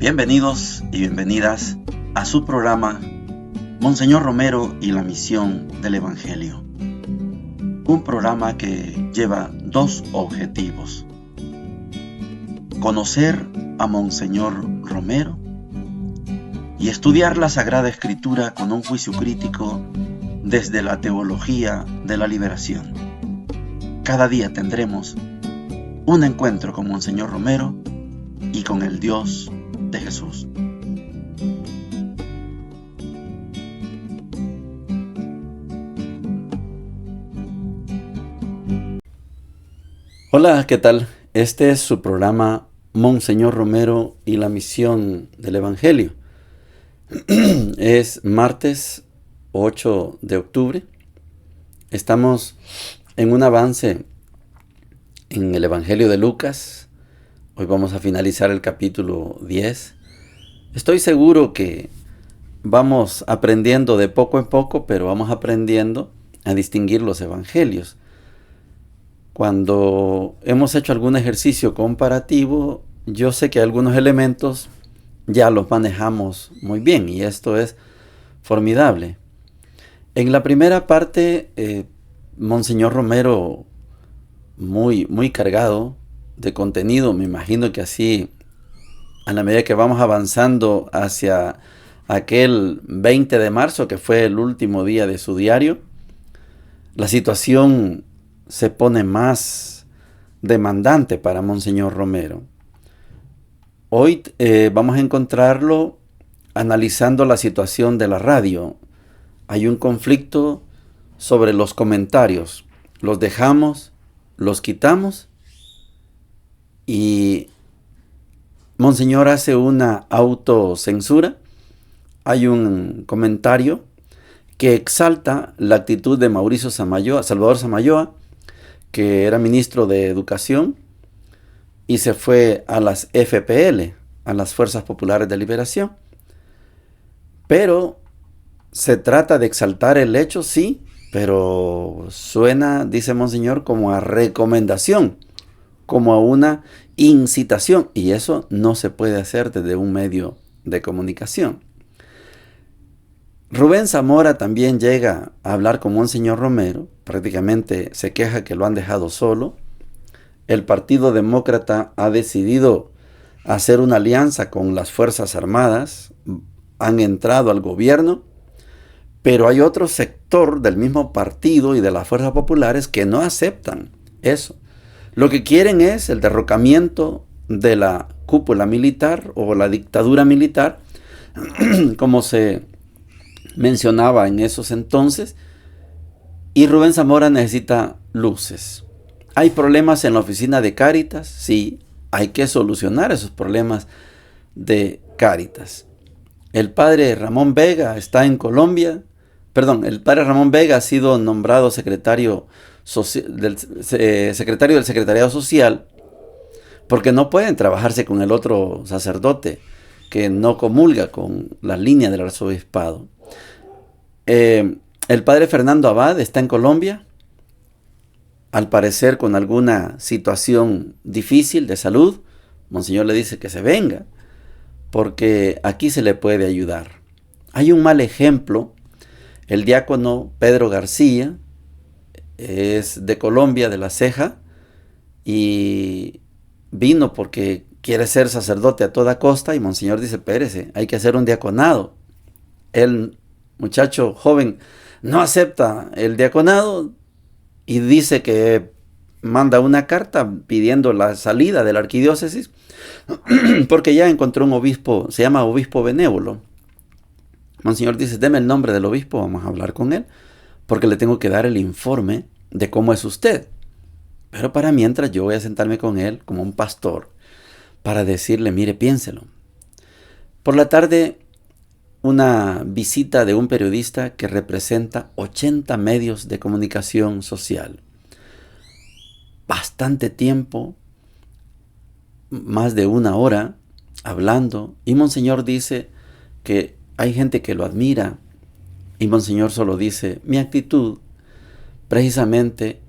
Bienvenidos y bienvenidas a su programa Monseñor Romero y la misión del Evangelio. Un programa que lleva dos objetivos: conocer a Monseñor Romero y estudiar la Sagrada Escritura con un juicio crítico desde la teología de la liberación. Cada día tendremos un encuentro con Monseñor Romero y con el Dios de Jesús. Hola, ¿qué tal? Este es su programa Monseñor Romero y la misión del Evangelio. Es martes 8 de octubre. Estamos en un avance en el Evangelio de Lucas. Hoy vamos a finalizar el capítulo 10. Estoy seguro que vamos aprendiendo de poco en poco, pero vamos aprendiendo a distinguir los evangelios. Cuando hemos hecho algún ejercicio comparativo, yo sé que algunos elementos ya los manejamos muy bien y esto es formidable. En la primera parte, Monseñor Romero, muy cargado de contenido, me imagino que así, a la medida que vamos avanzando hacia aquel 20 de marzo, que fue el último día de su diario, la situación se pone más demandante para Monseñor Romero. Hoy vamos a encontrarlo analizando la situación de la radio. Hay un conflicto sobre los comentarios. Los dejamos, los quitamos, y Monseñor hace una autocensura. Hay un comentario que exalta la actitud de Mauricio Salvador Samayoa, que era ministro de Educación y se fue a las FPL, a las Fuerzas Populares de Liberación. Pero se trata de exaltar el hecho, sí, pero suena, dice Monseñor, como a recomendación, como a una incitación, y eso no se puede hacer desde un medio de comunicación. Rubén Zamora también llega a hablar con Monseñor Romero, prácticamente se queja que lo han dejado solo. El Partido Demócrata ha decidido hacer una alianza con las Fuerzas Armadas, han entrado al gobierno, pero hay otro sector del mismo partido y de las Fuerzas Populares que no aceptan eso. Lo que quieren es el derrocamiento de la cúpula militar o la dictadura militar, como se mencionaba en esos entonces, y Rubén Zamora necesita luces. ¿Hay problemas en la oficina de Cáritas? Sí, hay que solucionar esos problemas de Cáritas. El padre Ramón Vega está en Colombia. El padre Ramón Vega ha sido nombrado secretario del Secretariado Social, porque no pueden trabajarse con el otro sacerdote que no comulga con la línea del arzobispado. El padre Fernando Abad está en Colombia, al parecer con alguna situación difícil de salud. Monseñor le dice que se venga, porque aquí se le puede ayudar. Hay un mal ejemplo. El diácono Pedro García es de Colombia, de La Ceja, y vino porque quiere ser sacerdote a toda costa, y Monseñor dice: espérese, hay que hacer un diaconado. El muchacho joven no acepta el diaconado y dice que manda una carta pidiendo la salida de la arquidiócesis porque ya encontró un obispo, se llama obispo benévolo. Monseñor dice: deme el nombre del obispo, vamos a hablar con él, porque le tengo que dar el informe de cómo es usted. Pero para mientras yo voy a sentarme con él como un pastor para decirle: mire, piénselo. Por la tarde, una visita de un periodista que representa 80 medios de comunicación social. Bastante tiempo, más de una hora, hablando, y Monseñor dice que hay gente que lo admira, y Monseñor solo dice: mi actitud precisamente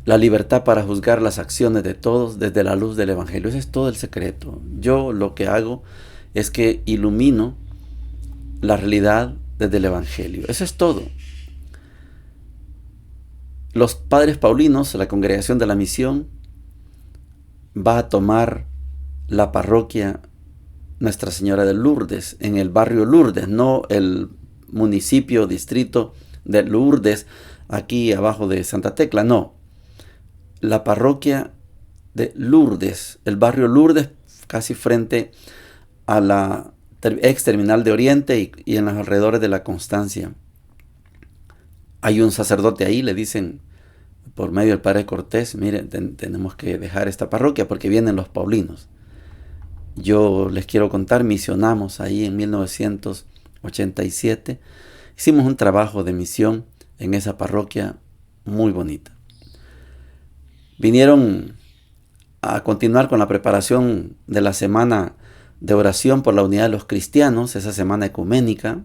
la libertad para juzgar las acciones de todos desde la luz del Evangelio. Ese es todo el secreto. Yo lo que hago es que ilumino la realidad desde el Evangelio. Eso es todo. Los padres paulinos, la congregación de la misión, va a tomar la parroquia Nuestra Señora de Lourdes, en el barrio Lourdes, no el municipio, distrito de Lourdes, aquí abajo de Santa Tecla, no. La parroquia de Lourdes, el barrio Lourdes, casi frente a la ex terminal de Oriente y en los alrededores de la Constancia. Hay un sacerdote ahí, le dicen por medio del padre Cortés, miren, tenemos que dejar esta parroquia porque vienen los paulinos. Yo les quiero contar, misionamos ahí en 1987, hicimos un trabajo de misión en esa parroquia muy bonita. Vinieron a continuar con la preparación de la semana de oración por la unidad de los cristianos, esa semana ecuménica.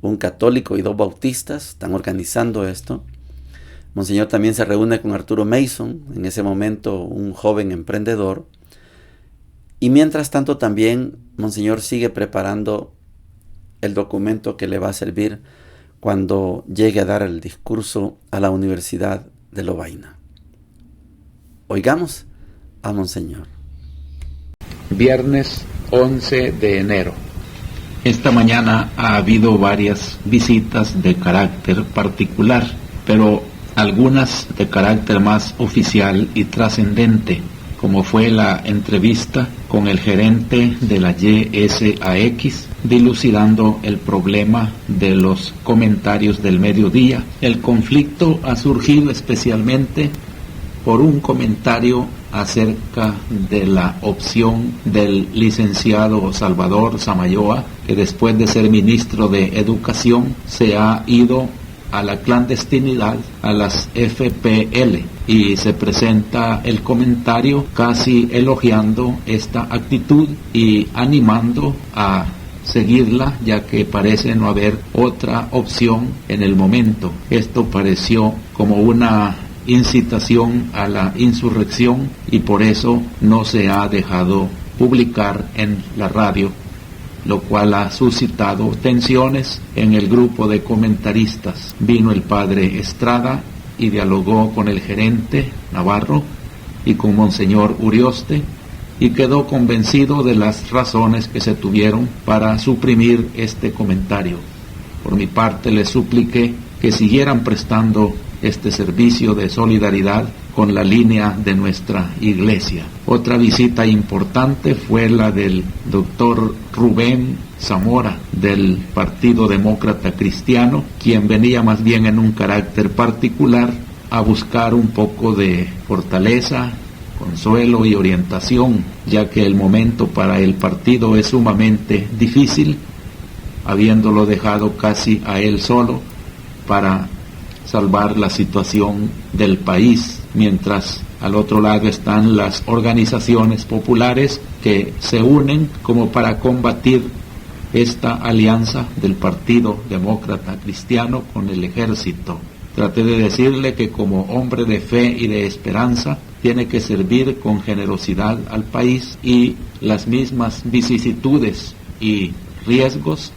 Un católico y 2 bautistas están organizando esto. Monseñor también se reúne con Arturo Mason, en ese momento un joven emprendedor. Y mientras tanto también Monseñor sigue preparando el documento que le va a servir cuando llegue a dar el discurso a la Universidad de Lovaina. Oigamos a Monseñor. Viernes 11 de enero. Esta mañana ha habido varias visitas de carácter particular, pero algunas de carácter más oficial y trascendente, como fue la entrevista con el gerente de la YSAX, dilucidando el problema de los comentarios del mediodía. El conflicto ha surgido especialmente por un comentario acerca de la opción del licenciado Salvador Samayoa, que después de ser ministro de Educación se ha ido a la clandestinidad, a las FPL, y se presenta el comentario casi elogiando esta actitud y animando a seguirla, ya que parece no haber otra opción en el momento. Esto pareció como una incitación a la insurrección y por eso no se ha dejado publicar en la radio, lo cual ha suscitado tensiones en el grupo de comentaristas. Vino el padre Estrada y dialogó con el gerente Navarro y con Monseñor Urioste y quedó convencido de las razones que se tuvieron para suprimir este comentario. Por mi parte le supliqué que siguieran prestando este servicio de solidaridad con la línea de nuestra iglesia. Otra visita importante fue la del doctor Rubén Zamora del Partido Demócrata Cristiano, quien venía más bien en un carácter particular a buscar un poco de fortaleza, consuelo y orientación, ya que el momento para el partido es sumamente difícil, habiéndolo dejado casi a él solo para salvar la situación del país, mientras al otro lado están las organizaciones populares que se unen como para combatir esta alianza del Partido Demócrata Cristiano con el ejército. Traté de decirle que como hombre de fe y de esperanza tiene que servir con generosidad al país y las mismas vicisitudes y riesgos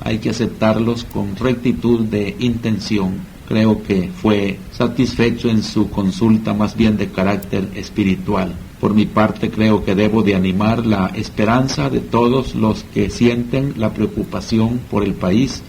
hay que aceptarlos con rectitud de intención. Creo que fue satisfecho en su consulta más bien de carácter espiritual. Por mi parte creo que debo de animar la esperanza de todos los que sienten la preocupación por el país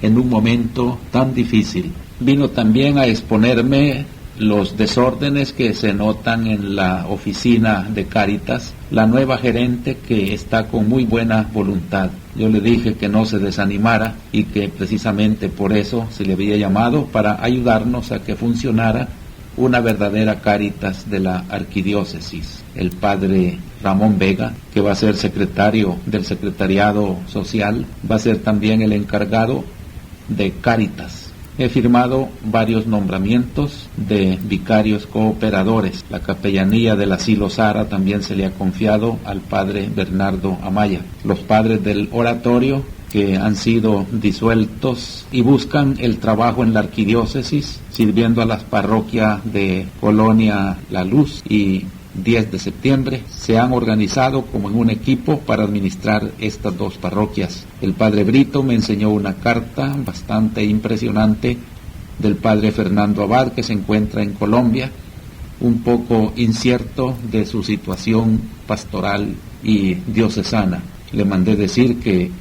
en un momento tan difícil. Vino también a exponerme los desórdenes que se notan en la oficina de Cáritas, la nueva gerente que está con muy buena voluntad. Yo le dije que no se desanimara y que precisamente por eso se le había llamado para ayudarnos a que funcionara una verdadera Cáritas de la arquidiócesis. El padre Ramón Vega, que va a ser secretario del secretariado social, va a ser también el encargado de Cáritas. He firmado varios nombramientos de vicarios cooperadores. La capellanía del Asilo Sara también se le ha confiado al padre Bernardo Amaya. Los padres del oratorio que han sido disueltos y buscan el trabajo en la arquidiócesis, sirviendo a las parroquias de Colonia La Luz y 10 de septiembre, se han organizado como en un equipo para administrar estas dos parroquias. El padre Brito me enseñó una carta bastante impresionante del padre Fernando Abad, que se encuentra en Colombia, un poco incierto de su situación pastoral y diocesana. Le mandé decir que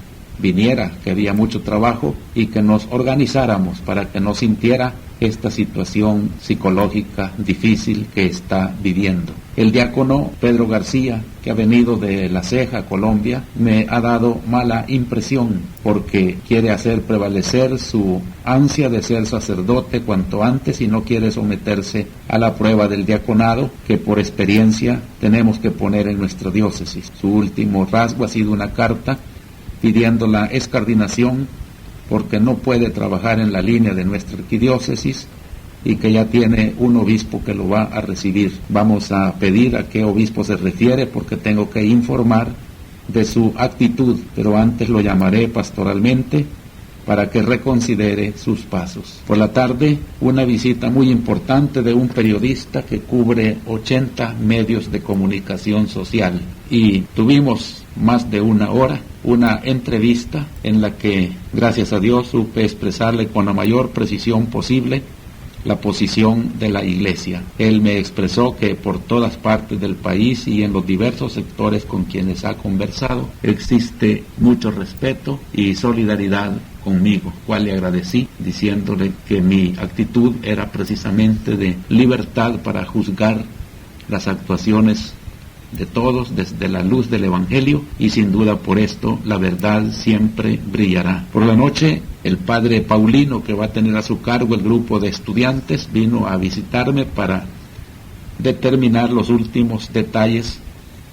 viniera, que había mucho trabajo y que nos organizáramos para que no sintiera esta situación psicológica difícil que está viviendo. El diácono Pedro García, que ha venido de La Ceja, Colombia, me ha dado mala impresión porque quiere hacer prevalecer su ansia de ser sacerdote cuanto antes y no quiere someterse a la prueba del diaconado que por experiencia tenemos que poner en nuestra diócesis. Su último rasgo ha sido una carta pidiendo la excardinación porque no puede trabajar en la línea de nuestra arquidiócesis y que ya tiene un obispo que lo va a recibir. Vamos a pedir a qué obispo se refiere porque tengo que informar de su actitud, pero antes lo llamaré pastoralmente para que reconsidere sus pasos. Por la tarde, una visita muy importante de un periodista que cubre 80 medios de comunicación social y tuvimos más de una hora, una entrevista en la que, gracias a Dios, supe expresarle con la mayor precisión posible la posición de la Iglesia. Él me expresó que por todas partes del país y en los diversos sectores con quienes ha conversado existe mucho respeto y solidaridad conmigo, cual le agradecí diciéndole que mi actitud era precisamente de libertad para juzgar las actuaciones de todos desde la luz del Evangelio y sin duda por esto la verdad siempre brillará. Por la noche el padre Paulino, que va a tener a su cargo el grupo de estudiantes, vino a visitarme para determinar los últimos detalles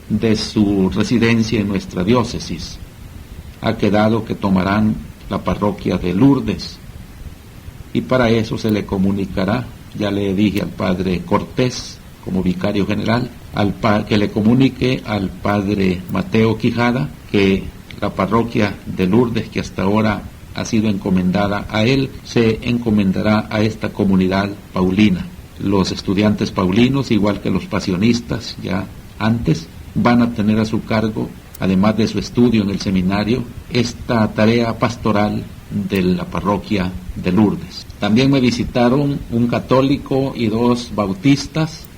de su residencia en nuestra diócesis. Ha quedado que tomarán la parroquia de Lourdes y para eso se le comunicará, ya le dije al padre Cortés como vicario general, que le comunique al padre Mateo Quijada que la parroquia de Lourdes, que hasta ahora ha sido encomendada a él, se encomendará a esta comunidad paulina. Los estudiantes paulinos, igual que los pasionistas ya antes, van a tener a su cargo, además de su estudio en el seminario, esta tarea pastoral de la parroquia de Lourdes. También me visitaron un católico y dos bautistas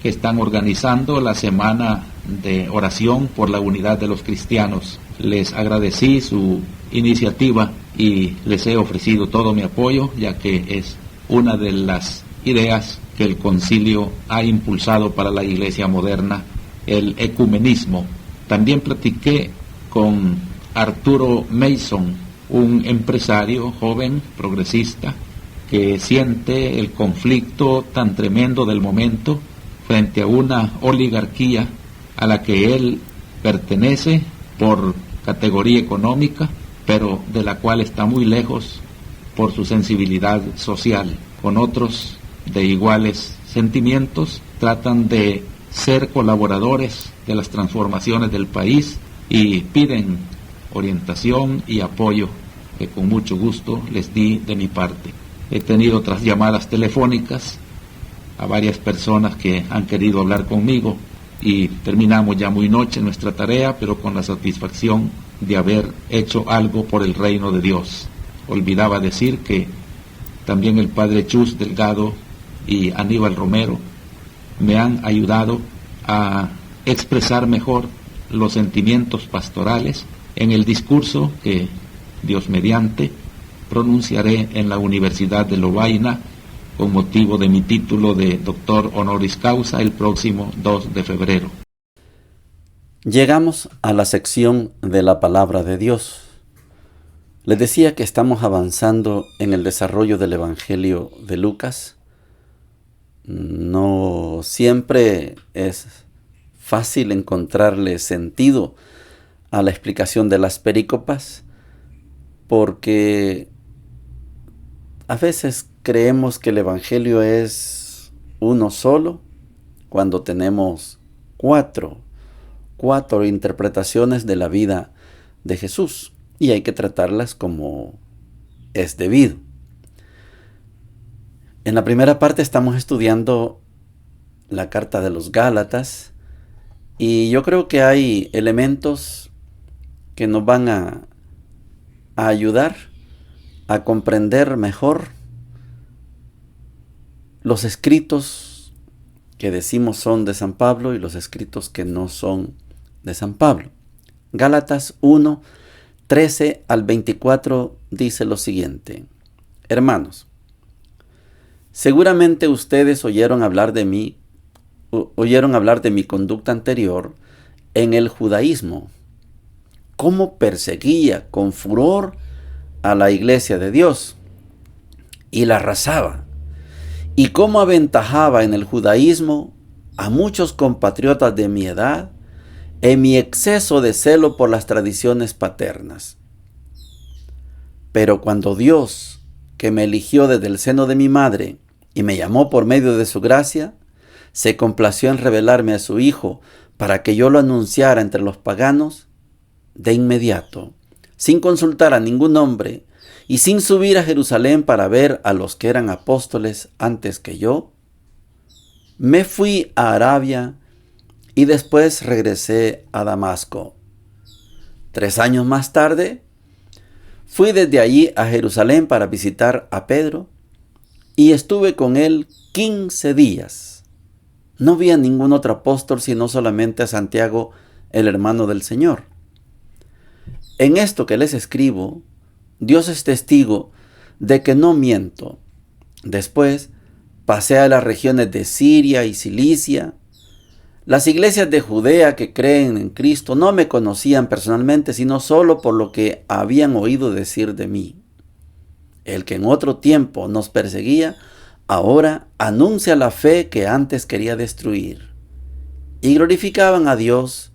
que están organizando la semana de oración por la unidad de los cristianos. Les agradecí su iniciativa y les he ofrecido todo mi apoyo, ya que es una de las ideas que el concilio ha impulsado para la iglesia moderna, el ecumenismo. También platiqué con Arturo Mason, un empresario joven, progresista, que siente el conflicto tan tremendo del momento frente a una oligarquía a la que él pertenece por categoría económica, pero de la cual está muy lejos por su sensibilidad social. Con otros de iguales sentimientos tratan de ser colaboradores de las transformaciones del país y piden orientación y apoyo que con mucho gusto les di de mi parte. He tenido otras llamadas telefónicas a varias personas que han querido hablar conmigo y terminamos ya muy noche nuestra tarea, pero con la satisfacción de haber hecho algo por el reino de Dios. Olvidaba decir que también el padre Chus Delgado y Aníbal Romero me han ayudado a expresar mejor los sentimientos pastorales en el discurso que, Dios mediante, pronunciaré en la Universidad de Lovaina con motivo de mi título de doctor honoris causa el próximo 2 de febrero. Llegamos a la sección de la palabra de Dios. Les decía que estamos avanzando en el desarrollo del Evangelio de Lucas. No siempre es fácil encontrarle sentido a la explicación de las perícopas, porque a veces creemos que el Evangelio es uno solo cuando tenemos cuatro interpretaciones de la vida de Jesús. y hay que tratarlas como es debido. En la primera parte estamos estudiando la carta de los Gálatas y yo creo que hay elementos que nos van a ayudar a comprender mejor los escritos que decimos son de San Pablo y los escritos que no son de San Pablo. Gálatas 1, 13 al 24 dice lo siguiente: Hermanos, seguramente ustedes oyeron hablar de mi conducta anterior en el judaísmo, cómo perseguía con furor a la iglesia de Dios y la arrasaba, y cómo aventajaba en el judaísmo a muchos compatriotas de mi edad en mi exceso de celo por las tradiciones paternas. Pero cuando Dios, que me eligió desde el seno de mi madre y me llamó por medio de su gracia, se complació en revelarme a su Hijo para que yo lo anunciara entre los paganos, de inmediato, sin consultar a ningún hombre y sin subir a Jerusalén para ver a los que eran apóstoles antes que yo, me fui a Arabia y después regresé a Damasco. 3 años más tarde, fui desde allí a Jerusalén para visitar a Pedro y estuve con él 15 días. No vi a ningún otro apóstol sino solamente a Santiago, el hermano del Señor. En esto que les escribo, Dios es testigo de que no miento. Después pasé a las regiones de Siria y Cilicia. Las iglesias de Judea que creen en Cristo no me conocían personalmente, sino solo por lo que habían oído decir de mí. El que en otro tiempo nos perseguía, ahora anuncia la fe que antes quería destruir. Y glorificaban a Dios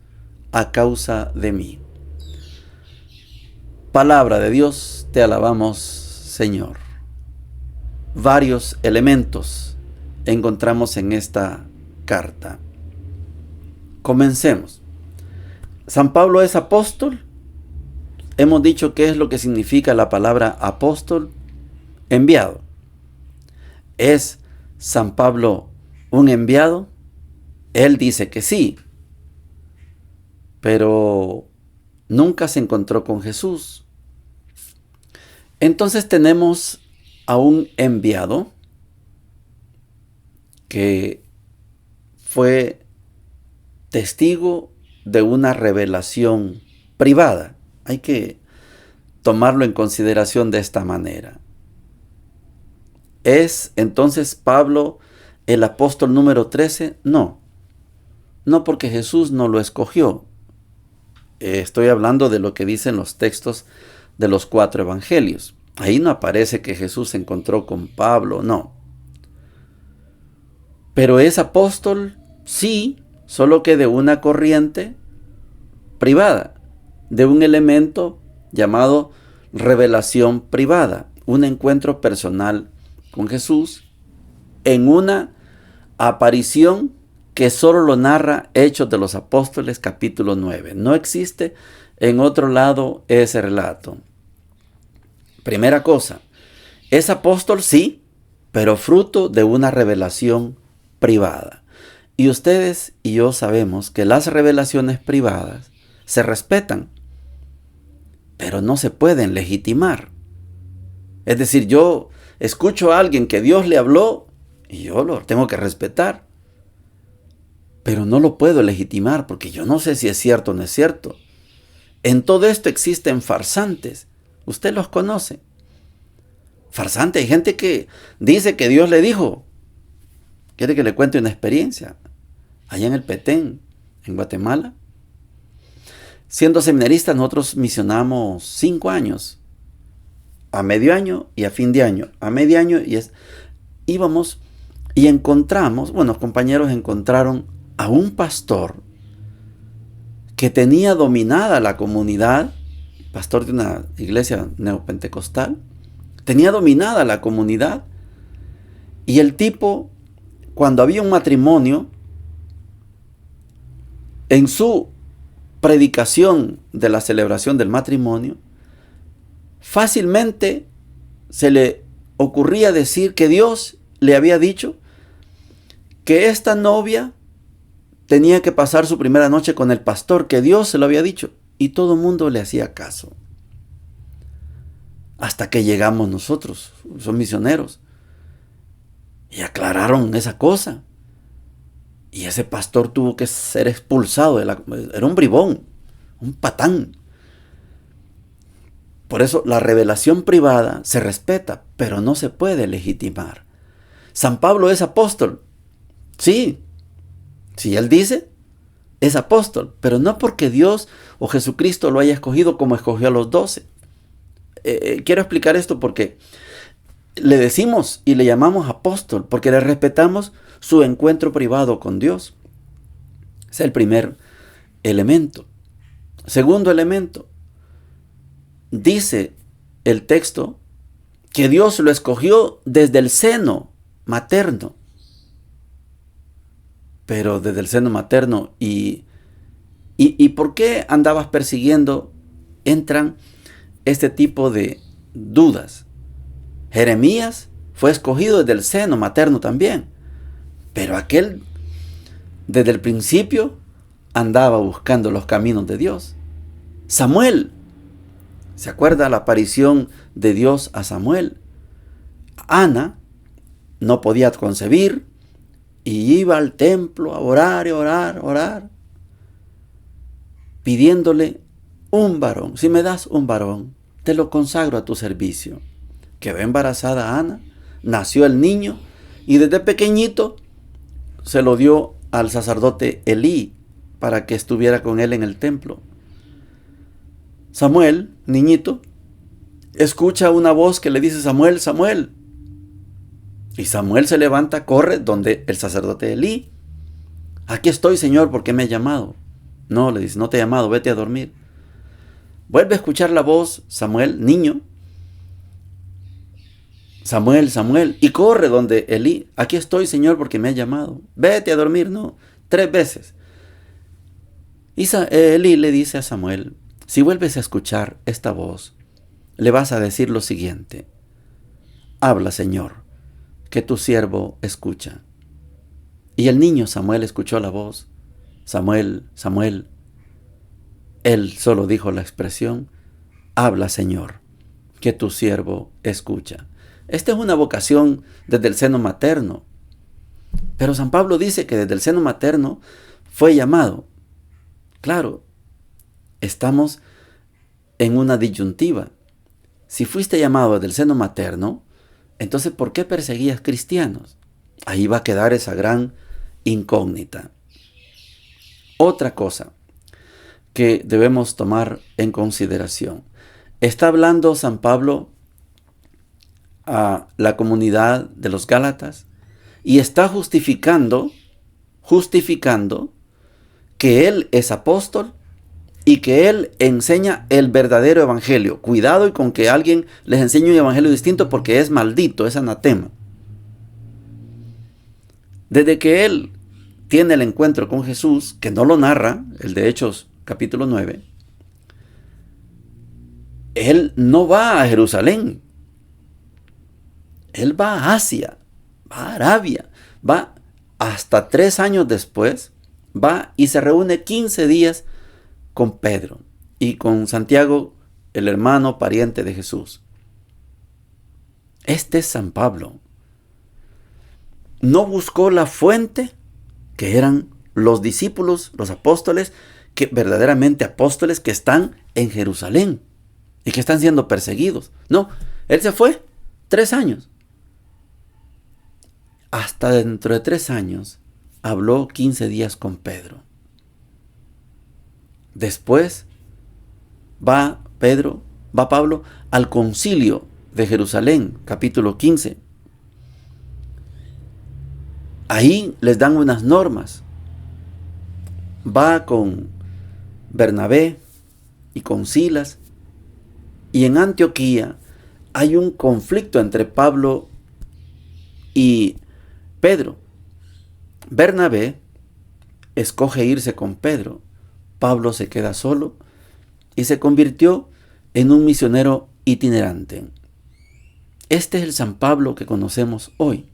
a causa de mí. Palabra de Dios, te alabamos, Señor. Varios elementos encontramos en esta carta. Comencemos. San Pablo es apóstol. Hemos dicho qué es lo que significa la palabra apóstol: enviado. ¿Es San Pablo un enviado? Él dice que sí, pero nunca se encontró con Jesús. Entonces tenemos a un enviado que fue testigo de una revelación privada. Hay que tomarlo en consideración de esta manera. ¿Es entonces Pablo el apóstol número 13? No, porque Jesús no lo escogió. Estoy hablando de lo que dicen los textos de los 4 evangelios. Ahí no aparece que Jesús se encontró con Pablo, no. Pero es apóstol, sí, solo que de una corriente privada, de un elemento llamado revelación privada, un encuentro personal con Jesús en una aparición que solo lo narra Hechos de los Apóstoles capítulo 9. No existe en otro lado ese relato. Primera cosa, es apóstol sí, pero fruto de una revelación privada. Y ustedes y yo sabemos que las revelaciones privadas se respetan, pero no se pueden legitimar. Es decir, yo escucho a alguien que Dios le habló y yo lo tengo que respetar, pero no lo puedo legitimar porque yo no sé si es cierto o no es cierto. En todo esto existen farsantes. Usted los conoce. Farsante, hay gente que dice que Dios le dijo. ¿Quiere que le cuente una experiencia? Allá en el Petén, en Guatemala. Siendo seminaristas, nosotros misionamos 5 años. A medio año y a fin de año. A medio año íbamos y encontramos, los compañeros encontraron a un pastor que tenía dominada la comunidad, pastor de una iglesia neopentecostal, tenía dominada la comunidad, y el tipo, cuando había un matrimonio, en su predicación de la celebración del matrimonio, fácilmente se le ocurría decir que Dios le había dicho que esta novia tenía que pasar su primera noche con el pastor, que Dios se lo había dicho, y todo el mundo le hacía caso. Hasta que llegamos nosotros, son misioneros, y aclararon esa cosa. Y ese pastor tuvo que ser expulsado. Era un bribón, un patán. Por eso la revelación privada se respeta, pero no se puede legitimar. San Pablo es apóstol. Sí, si él dice, es apóstol, pero no porque Dios o Jesucristo lo haya escogido como escogió a los 12. Quiero explicar esto porque le decimos y le llamamos apóstol, porque le respetamos su encuentro privado con Dios. Es el primer elemento. Segundo elemento, dice el texto que Dios lo escogió desde el seno materno. Pero desde el seno materno, ¿y por qué andabas persiguiendo? Entran este tipo de dudas. Jeremías fue escogido desde el seno materno también, pero aquel desde el principio andaba buscando los caminos de Dios. Samuel, ¿se acuerda la aparición de Dios a Samuel? Ana no podía concebir y iba al templo a orar y orar, pidiéndole un varón. Si me das un varón, te lo consagro a tu servicio. Quedó embarazada Ana, nació el niño y desde pequeñito se lo dio al sacerdote Elí para que estuviera con él en el templo. Samuel, niñito, escucha una voz que le dice: Samuel, Samuel. Y Samuel se levanta, corre donde el sacerdote Elí. Aquí estoy, Señor, ¿por qué me has llamado? No, le dice, no te he llamado, vete a dormir. Vuelve a escuchar la voz, Samuel, niño. Samuel, Samuel, y corre donde Elí. Aquí estoy, Señor, porque me has llamado. Vete a dormir, no, 3 veces. Y Elí le dice a Samuel: si vuelves a escuchar esta voz, le vas a decir lo siguiente: habla, Señor, que tu siervo escucha. Y el niño Samuel escuchó la voz: Samuel, Samuel. Él solo dijo la expresión: habla, Señor, que tu siervo escucha. Esta es una vocación desde el seno materno. Pero San Pablo dice que desde el seno materno fue llamado. Claro, estamos en una disyuntiva. Si fuiste llamado desde el seno materno, entonces ¿por qué perseguías cristianos? Ahí va a quedar esa gran incógnita. Otra cosa que debemos tomar en consideración. Está hablando San Pablo a la comunidad de los Gálatas y está justificando que él es apóstol y que él enseña el verdadero evangelio. Cuidado y con que alguien les enseñe un evangelio distinto, porque es maldito, es anatema. Desde que él tiene el encuentro con Jesús, que no lo narra, el de Hechos capítulo 9, él no va a Jerusalén. Él va a Asia, va a Arabia, va hasta 3 años después, va y se reúne 15 días con Pedro y con Santiago, el hermano pariente de Jesús. Este es San Pablo. No buscó la fuente, que eran los discípulos, los apóstoles, que verdaderamente apóstoles que están en Jerusalén y que están siendo perseguidos. No, él se fue 3 años. Hasta dentro de 3 años habló 15 días con Pedro. Después va Pablo al concilio de Jerusalén, capítulo 15. Ahí les dan unas normas. Va con Bernabé y con Silas. Y en Antioquía hay un conflicto entre Pablo y Pedro. Bernabé escoge irse con Pedro. Pablo se queda solo y se convirtió en un misionero itinerante. Este es el San Pablo que conocemos hoy.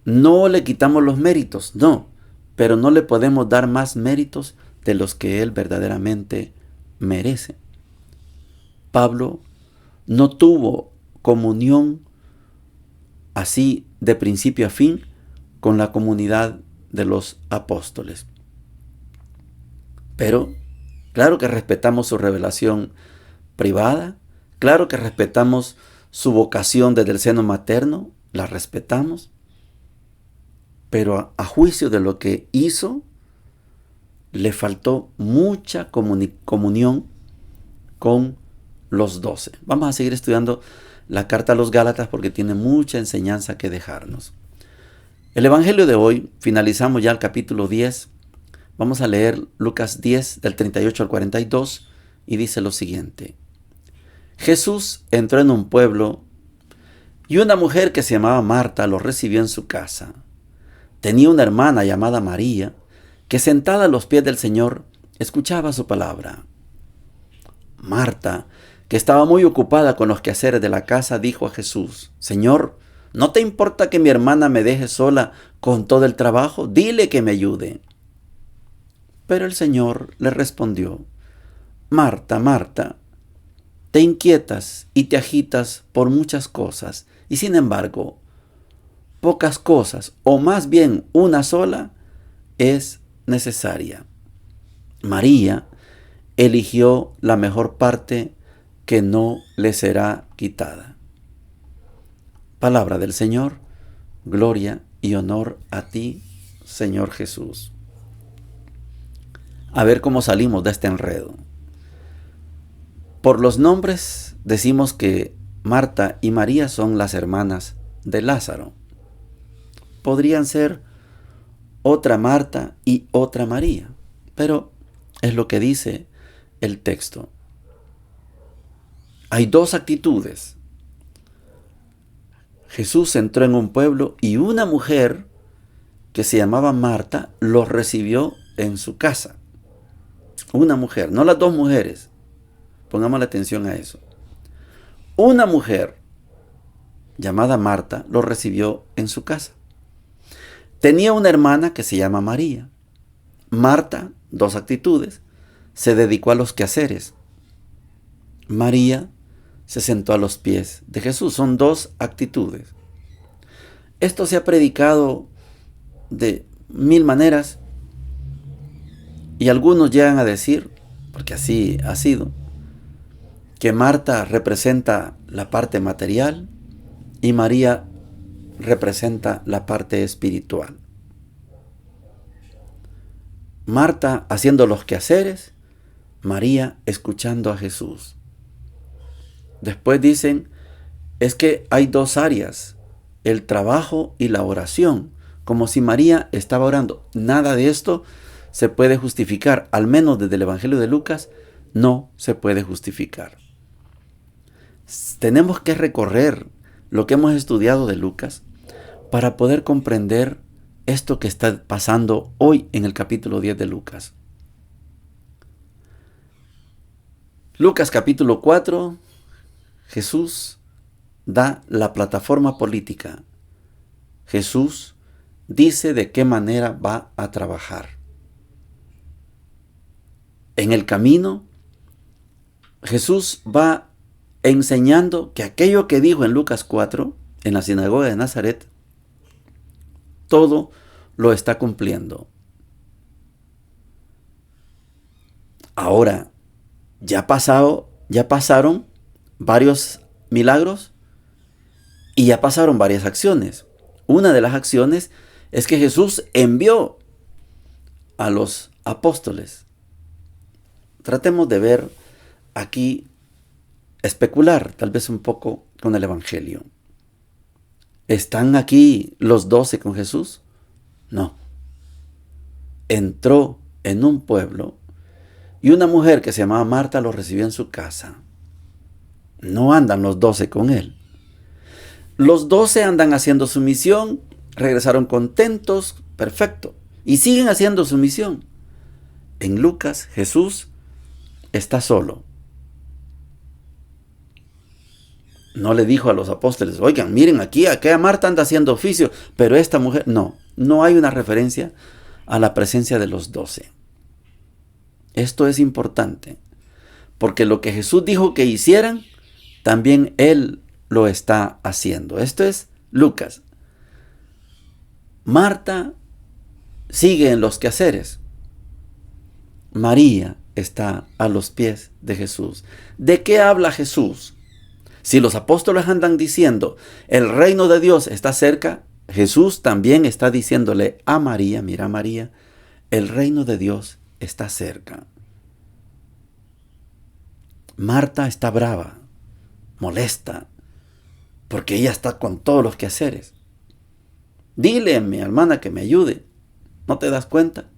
No le quitamos los méritos, no, pero no le podemos dar más méritos de los que él verdaderamente merece. Pablo no tuvo comunión así de principio a fin con la comunidad de los apóstoles. Pero claro que respetamos su revelación privada, claro que respetamos su vocación desde el seno materno, la respetamos, pero a juicio de lo que hizo, le faltó mucha comunión con los 12. Vamos a seguir estudiando la carta a los Gálatas porque tiene mucha enseñanza que dejarnos. El Evangelio de hoy, finalizamos ya el capítulo 10. Vamos a leer Lucas 10 del 38 al 42 y dice lo siguiente. Jesús entró en un pueblo y una mujer que se llamaba Marta lo recibió en su casa. Tenía una hermana llamada María que sentada a los pies del Señor escuchaba su palabra. Marta, que estaba muy ocupada con los quehaceres de la casa, dijo a Jesús, Señor, ¿no te importa que mi hermana me deje sola con todo el trabajo? Dile que me ayude. Pero el Señor le respondió, Marta, Marta, te inquietas y te agitas por muchas cosas, y sin embargo, pocas cosas, o más bien una sola, es necesaria. María eligió la mejor parte que no le será quitada. Palabra del Señor, gloria y honor a ti, Señor Jesús. A ver cómo salimos de este enredo. Por los nombres decimos que Marta y María son las hermanas de Lázaro. Podrían ser otra Marta y otra María, pero es lo que dice el texto. Hay dos actitudes. Jesús entró en un pueblo y una mujer que se llamaba Marta lo recibió en su casa. Una mujer, no las dos mujeres. Pongamos la atención a eso. Una mujer llamada Marta lo recibió en su casa. Tenía una hermana que se llama María. Marta, dos actitudes, se dedicó a los quehaceres. María se sentó a los pies de Jesús. Son dos actitudes. Esto se ha predicado de mil maneras y algunos llegan a decir, porque así ha sido, que Marta representa la parte material y María representa la parte espiritual. Marta haciendo los quehaceres, María escuchando a Jesús. Después dicen, es que hay dos áreas, el trabajo y la oración, como si María estaba orando. Nada de esto se puede justificar, al menos desde el Evangelio de Lucas, no se puede justificar. Tenemos que recorrer lo que hemos estudiado de Lucas para poder comprender esto que está pasando hoy en el capítulo 10 de Lucas. Lucas capítulo 4, Jesús da la plataforma política. Jesús dice de qué manera va a trabajar. En el camino, Jesús va enseñando que aquello que dijo en Lucas 4, en la sinagoga de Nazaret, todo lo está cumpliendo. Ahora, ya pasaron varios milagros y ya pasaron varias acciones. Una de las acciones es que Jesús envió a los apóstoles. Tratemos de ver aquí, especular tal vez un poco con el Evangelio. ¿Están aquí los 12 con Jesús? No. Entró en un pueblo y una mujer que se llamaba Marta lo recibió en su casa. No andan los 12 con él. Los 12 andan haciendo su misión, regresaron contentos, perfecto, y siguen haciendo su misión. En Lucas, Jesús está solo. No le dijo a los apóstoles, oigan, miren aquí, aquella Marta anda haciendo oficio, pero esta mujer, no hay una referencia a la presencia de los 12. Esto es importante, porque lo que Jesús dijo que hicieran, también Él lo está haciendo. Esto es Lucas. Marta sigue en los quehaceres. María está a los pies de Jesús. ¿De qué habla Jesús? Si los apóstoles andan diciendo, el reino de Dios está cerca, Jesús también está diciéndole a María, mira María, el reino de Dios está cerca. Marta está brava, molesta, porque ella está con todos los quehaceres. Dile a mi hermana que me ayude. ¿No te das cuenta?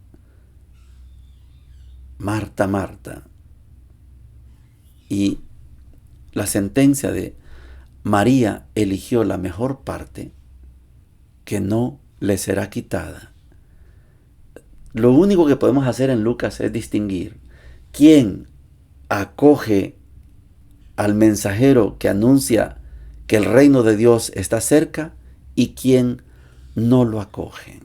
Marta, Marta. Y la sentencia de María eligió la mejor parte que no le será quitada. Lo único que podemos hacer en Lucas es distinguir quién acoge al mensajero que anuncia que el reino de Dios está cerca y quién no lo acoge.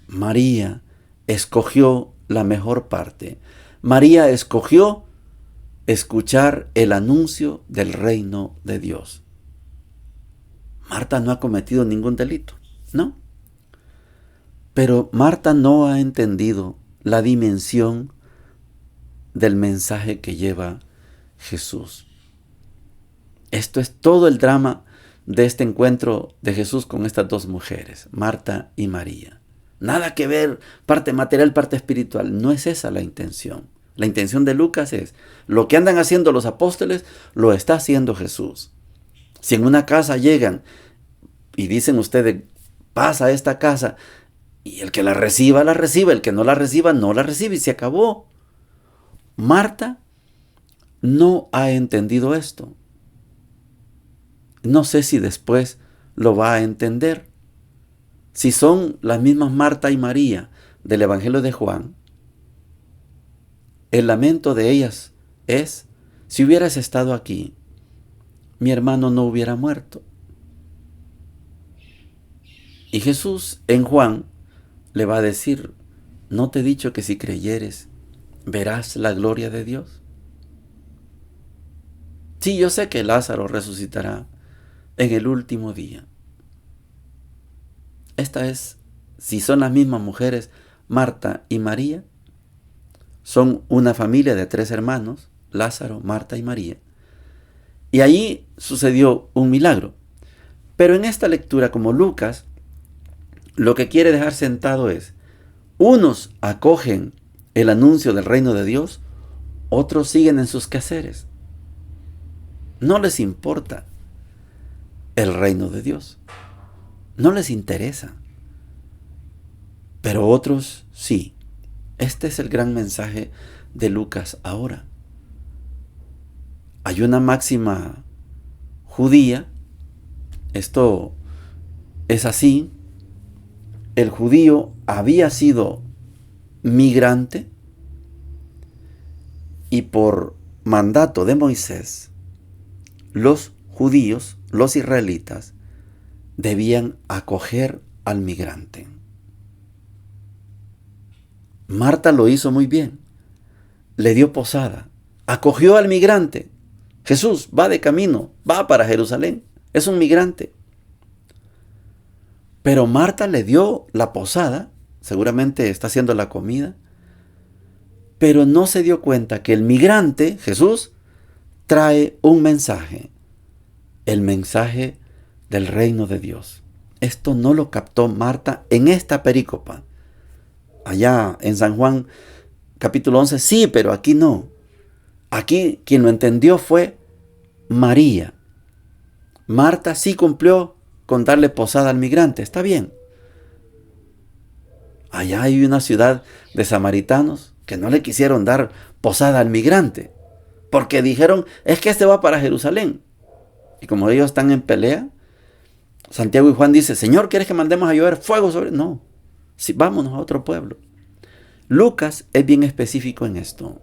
María escogió la mejor parte. María escogió escuchar el anuncio del reino de Dios. Marta no ha cometido ningún delito, ¿no? Pero Marta no ha entendido la dimensión del mensaje que lleva Jesús. Esto es todo el drama de este encuentro de Jesús con estas dos mujeres, Marta y María. Nada que ver, parte material, parte espiritual. No es esa la intención. La intención de Lucas es, lo que andan haciendo los apóstoles, lo está haciendo Jesús. Si en una casa llegan y dicen ustedes, pasa a esta casa, y el que la reciba, el que no la reciba, no la recibe, y se acabó. Marta no ha entendido esto. No sé si después lo va a entender. Si son las mismas Marta y María del Evangelio de Juan, el lamento de ellas es, si hubieras estado aquí, mi hermano no hubiera muerto. Y Jesús en Juan le va a decir, ¿no te he dicho que si creyeres, verás la gloria de Dios? Sí, yo sé que Lázaro resucitará en el último día. Esta es, si son las mismas mujeres, Marta y María, son una familia de 3 hermanos, Lázaro, Marta y María. Y allí sucedió un milagro. Pero en esta lectura, como Lucas, lo que quiere dejar sentado es, unos acogen el anuncio del reino de Dios, otros siguen en sus quehaceres. No les importa el reino de Dios. No les interesa. Pero otros sí. Este es el gran mensaje de Lucas ahora. Hay una máxima judía. Esto es así. El judío había sido migrante y por mandato de Moisés, los judíos, los israelitas, debían acoger al migrante. Marta lo hizo muy bien. Le dio posada. Acogió al migrante. Jesús va de camino, va para Jerusalén. Es un migrante. Pero Marta le dio la posada. Seguramente está haciendo la comida. Pero no se dio cuenta que el migrante, Jesús, trae un mensaje. El mensaje del reino de Dios. Esto no lo captó Marta en esta perícopa. Allá en San Juan capítulo 11, sí, pero aquí no. Aquí quien lo entendió fue María. Marta sí cumplió con darle posada al migrante, está bien. Allá hay una ciudad de samaritanos que no le quisieron dar posada al migrante, porque dijeron, es que este va para Jerusalén. Y como ellos están en pelea, Santiago y Juan dicen, Señor, ¿quieres que mandemos a llover fuego sobre...? No, sí, vámonos a otro pueblo. Lucas es bien específico en esto.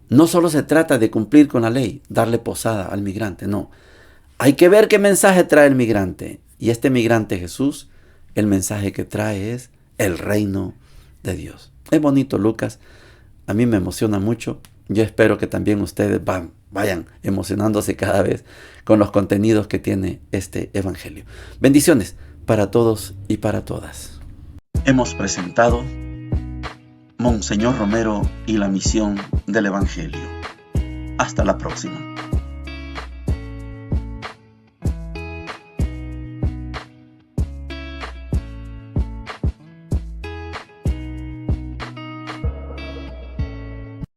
No solo se trata de cumplir con la ley, darle posada al migrante, no. Hay que ver qué mensaje trae el migrante. Y este migrante Jesús, el mensaje que trae es el reino de Dios. Es bonito, Lucas. A mí me emociona mucho. Yo espero que también ustedes vayan emocionándose cada vez con los contenidos que tiene este evangelio. Bendiciones para todos y para todas. Hemos presentado Monseñor Romero y la misión del evangelio. Hasta la próxima.